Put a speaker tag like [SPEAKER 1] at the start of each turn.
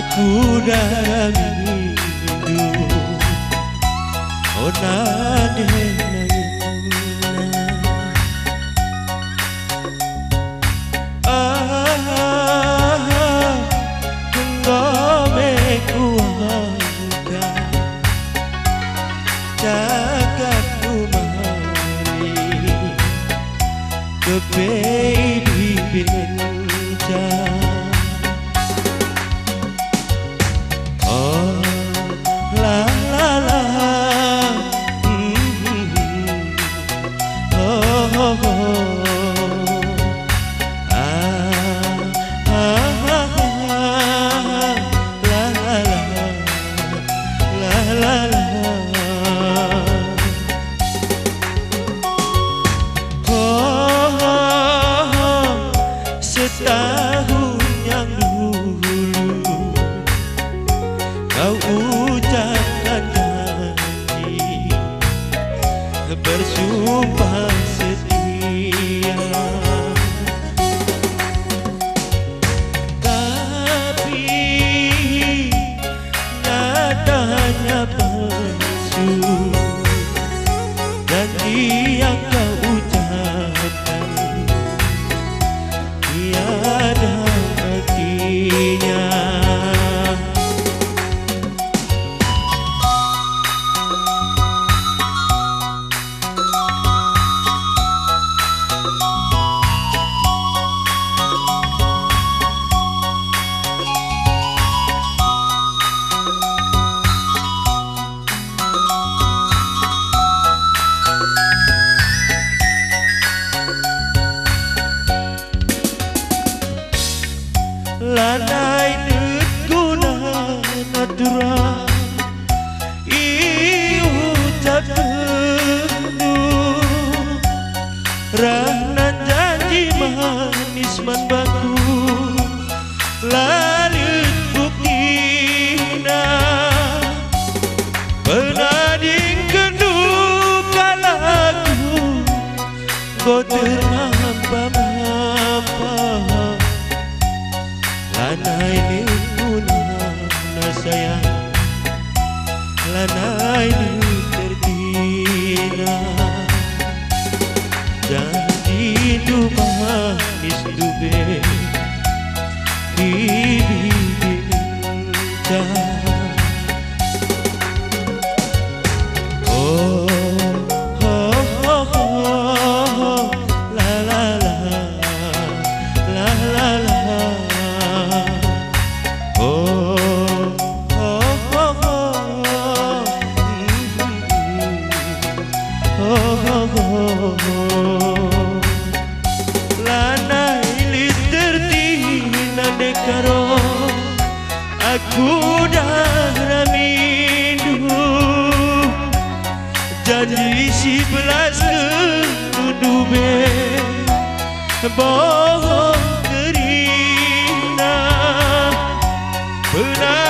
[SPEAKER 1] aku dah rindu ona baby binca oh la la la oh, oh, oh. La la la la setahun yang dulu kau ucapkan janji bersumpah setia, tapi nyatanya palsu janji yang kau ucapkan tiada artinya. Lanai nyt guna natura iucap tentu rahnan janji manis man baku lalut buktina penading kenduka lagu kau terhampa-hampa. Lanai nyt guna sayang, lanai nyt tertina janji du manis dube bibi binca oh oh oh oh la la la la la la lanai litertina dekaro aku dah ramindu janji 11 kedudube bohong kerina benar